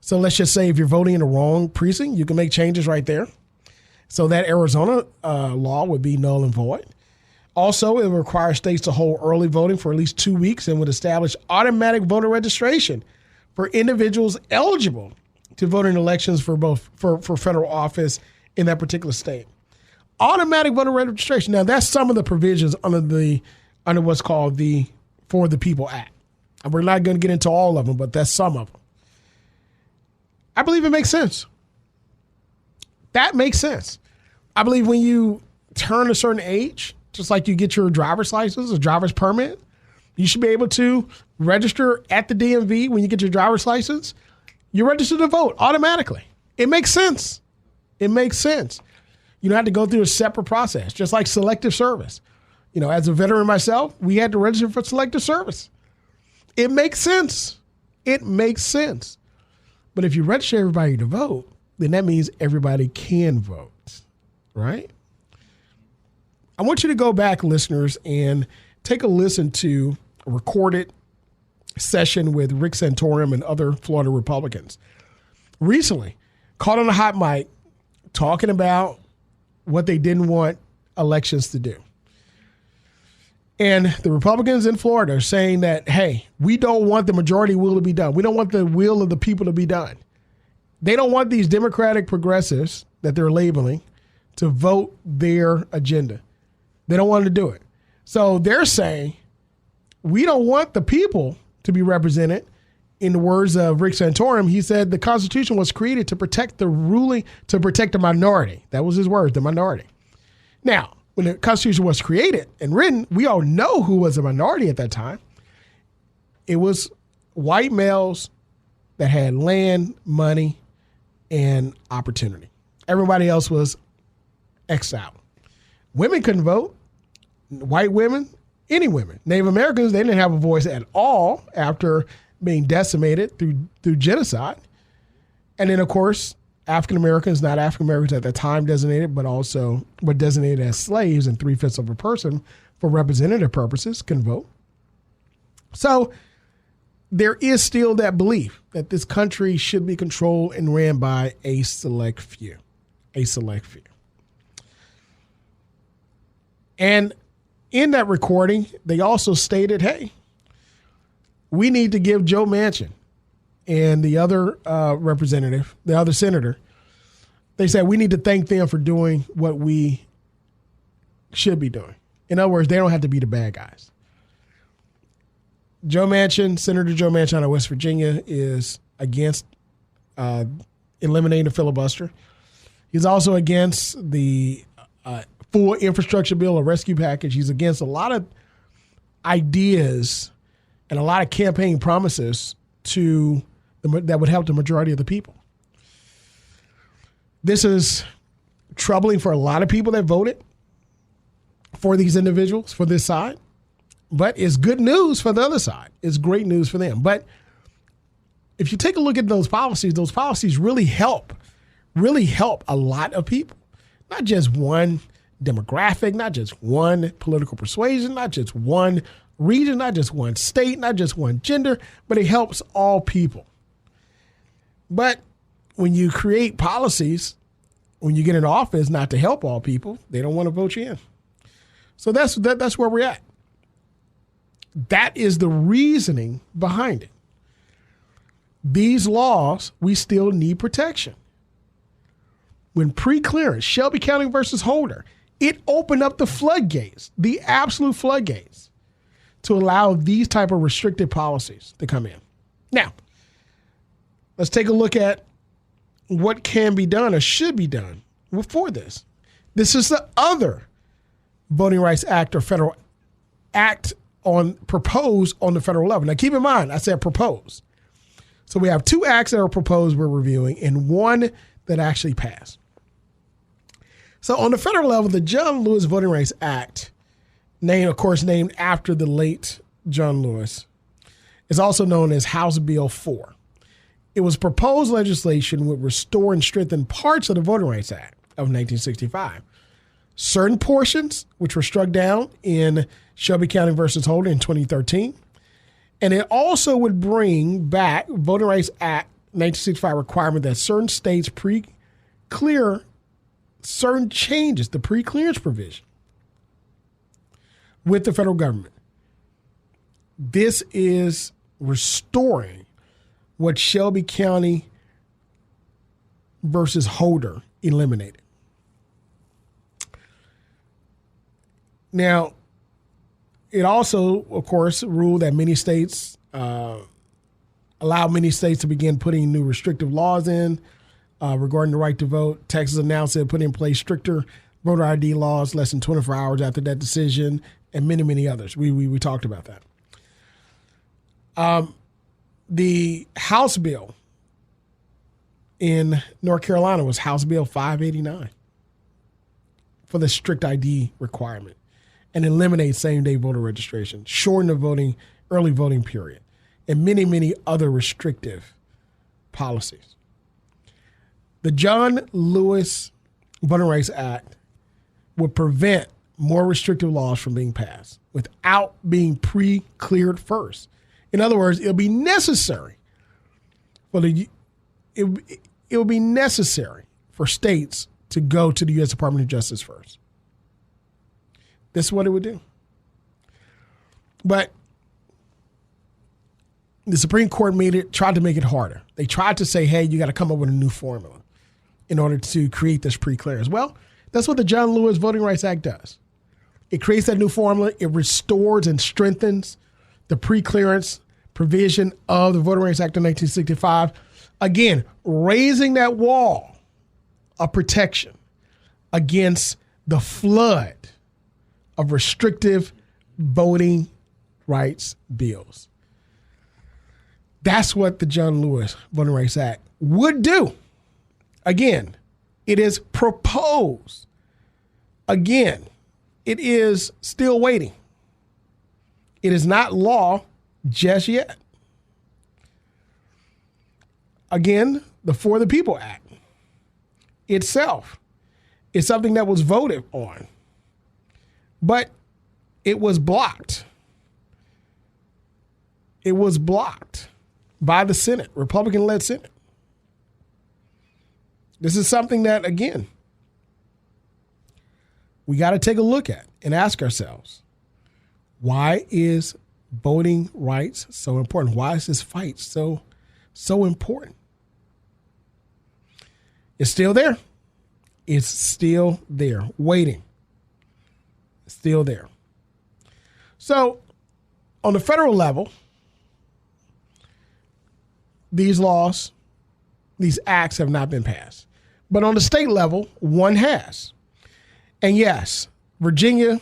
So let's just say if you're voting in the wrong precinct, you can make changes right there. So that Arizona law would be null and void. Also, it would require states to hold early voting for at least 2 weeks and would establish automatic voter registration for individuals eligible to vote in elections for federal office in that particular state. Automatic voter registration. Now, that's some of the provisions under what's called the For the People Act. And we're not going to get into all of them, but that's some of them. I believe it makes sense. That makes sense. I believe when you turn a certain age, just like you get your driver's license or driver's permit, you should be able to register at the DMV when you get your driver's license. You register to vote automatically. It makes sense. It makes sense. You don't have to go through a separate process, just like selective service. You know, as a veteran myself, we had to register for selective service. It makes sense. It makes sense. But if you register everybody to vote, then that means everybody can vote, right? I want you to go back, listeners, and take a listen to a recorded session with Rick Santorum and other Florida Republicans. Recently, caught on a hot mic talking about what they didn't want elections to do. And the Republicans in Florida are saying that, hey, we don't want the majority will to be done. We don't want the will of the people to be done. They don't want these Democratic progressives that they're labeling to vote their agenda. They don't want to do it. So they're saying, we don't want the people to be represented. In the words of Rick Santorum, he said the Constitution was created to protect the minority. That was his words, the minority. Now, when the Constitution was created and written, we all know who was a minority at that time. It was white males that had land, money, and opportunity. Everybody else was exiled. Women couldn't vote. White women, any women. Native Americans, they didn't have a voice at all after being decimated through genocide. And then, of course, African Americans, not African Americans at the time designated, but also were designated as slaves and 3/5 of a person for representative purposes can vote. So there is still that belief that this country should be controlled and ran by a select few. A select few. And in that recording, they also stated, hey, we need to give Joe Manchin and the other representative, the other senator, they said we need to thank them for doing what we should be doing. In other words, they don't have to be the bad guys. Joe Manchin, Senator Joe Manchin out of West Virginia, is against eliminating the filibuster. He's also against the full infrastructure bill, a rescue package. He's against a lot of ideas and a lot of campaign promises that would help the majority of the people. This is troubling for a lot of people that voted for these individuals, for this side. But it's good news for the other side. It's great news for them. But if you take a look at those policies really help a lot of people. Not just one demographic, not just one political persuasion, not just one region, not just one state, not just one gender, but it helps all people. But when you create policies, when you get in office not to help all people, they don't want to vote you in. So that's where we're at. That is the reasoning behind it. These laws, we still need protection. When pre-clearance, Shelby County versus Holder, it opened up the floodgates, the absolute floodgates, to allow these type of restrictive policies to come in. Now, let's take a look at what can be done or should be done for this. This is the other Voting Rights Act or federal act proposed on the federal level. Now, keep in mind, I said proposed. So we have two acts that are proposed we're reviewing and one that actually passed. So on the federal level, the John Lewis Voting Rights Act, named after the late John Lewis, is also known as House Bill 4. It was proposed legislation would restore and strengthen parts of the Voting Rights Act of 1965. Certain portions, which were struck down in Shelby County versus Holder in 2013. And it also would bring back Voting Rights Act 1965 requirement that certain states pre-clear certain changes, the pre-clearance provision with the federal government. This is restoring what Shelby County versus Holder eliminated. Now, it also, of course, ruled that many states allow many states to begin putting new restrictive laws in regarding the right to vote. Texas announced it put in place stricter voter ID laws less than 24 hours after that decision, and many, many others. We talked about that. The House bill in North Carolina was House Bill 589 for the strict ID requirement and eliminate same-day voter registration, shorten the early voting period. and many, many other restrictive policies. The John Lewis Voting Rights Act would prevent more restrictive laws from being passed without being pre-cleared first. In other words, it'll be necessary for it will be necessary for states to go to the U.S. Department of Justice first. This is what it would do. But the Supreme Court tried to make it harder. They tried to say, hey, you got to come up with a new formula in order to create this pre-clearance. Well, that's what the John Lewis Voting Rights Act does. It creates that new formula. It restores and strengthens the pre-clearance provision of the Voting Rights Act of 1965. Again, raising that wall of protection against the flood of restrictive voting rights bills. That's what the John Lewis Voting Rights Act would do. Again, it is proposed. Again, it is still waiting. It is not law just yet. Again, the For the People Act itself is something that was voted on, but it was blocked. It was blocked by the Senate, Republican-led Senate. This is something that, again, we got to take a look at and ask ourselves, why is voting rights so important? Why is this fight so important? It's still there. It's still there, waiting. It's still there. So, on the federal level, these laws, these acts have not been passed. But on the state level, one has. And yes, Virginia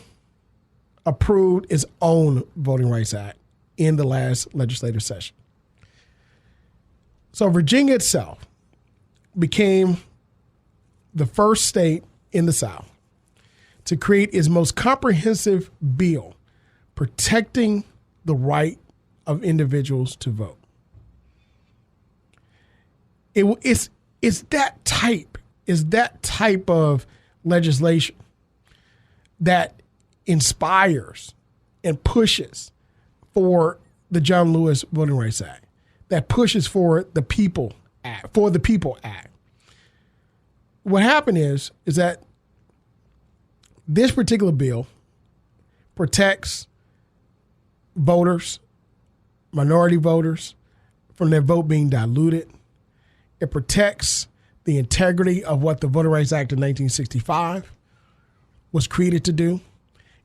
approved its own Voting Rights Act in the last legislative session. So Virginia itself became the first state in the South to create its most comprehensive bill protecting the right of individuals to vote. It's that type of legislation that inspires and pushes for the John Lewis Voting Rights Act, that pushes for the People Act, What happened is that this particular bill protects voters, minority voters, from their vote being diluted. It protects the integrity of what the Voting Rights Act of 1965 was created to do.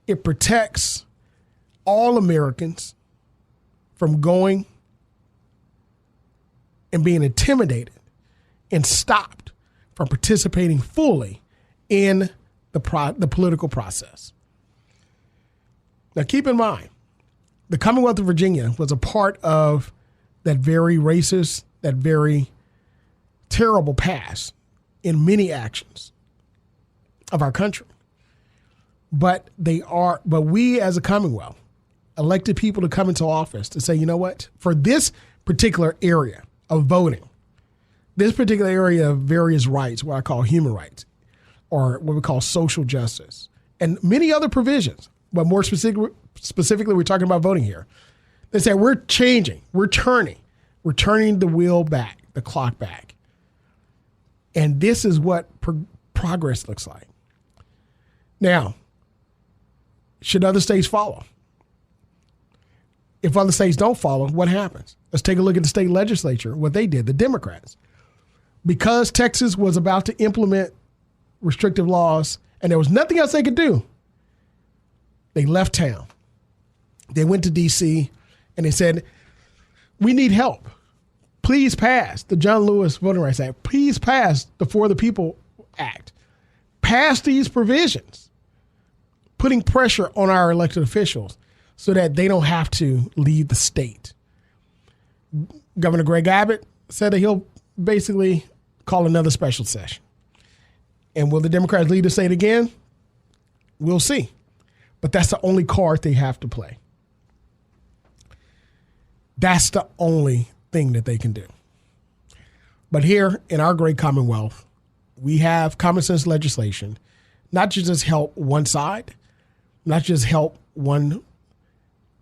It protects all Americans from going and being intimidated and stopped from participating fully in the political process. Now, keep in mind, the Commonwealth of Virginia was a part of that very racist, that very terrible past in many actions of our country. But we as a Commonwealth elected people to come into office to say, you know what, for this particular area of voting, this particular area of various rights, what I call human rights, or what we call social justice, and many other provisions, but more specifically, we're talking about voting here. They say we're changing, we're turning the wheel back, the clock back. And this is what progress looks like. Now, should other states follow? If other states don't follow, what happens? Let's take a look at the state legislature, what they did, the Democrats. Because Texas was about to implement restrictive laws and there was nothing else they could do, they left town. They went to D.C. and they said, we need help. Please pass the John Lewis Voting Rights Act. Please pass the For the People Act. Pass these provisions, putting pressure on our elected officials so that they don't have to leave the state. Governor Greg Abbott said that he'll basically call another special session. And will the Democrats lead the state again? We'll see. 'But see. But that's the only card they have to play. That's the only thing that they can do. But here in our great Commonwealth, we have common sense legislation, not to just help one side, not just help one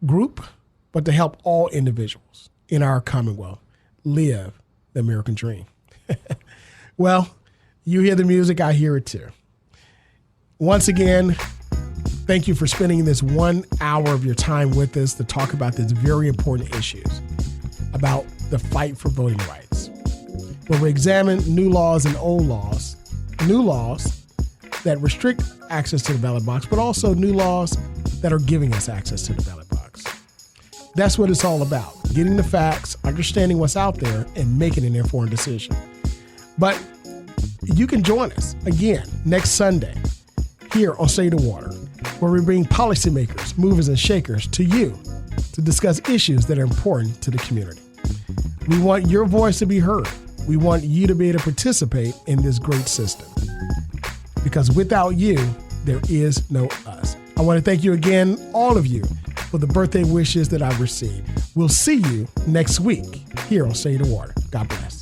group, but to help all individuals in our Commonwealth live the American dream. Well, you hear the music, I hear it too. Once again, thank you for spending this 1 hour of your time with us to talk about these very important issues about the fight for voting rights, where we examine new laws and old laws, new laws that restrict access to the ballot box, but also new laws that are giving us access to the ballot box. That's what it's all about, getting the facts, understanding what's out there, and making an informed decision. But you can join us again next Sunday here on Say the Water, where we bring policymakers, movers, and shakers to you to discuss issues that are important to the community. We want your voice to be heard. We want you to be able to participate in this great system. Because without you, there is no us. I want to thank you again, all of you, for the birthday wishes that I've received. We'll see you next week here on Say the Water. God bless.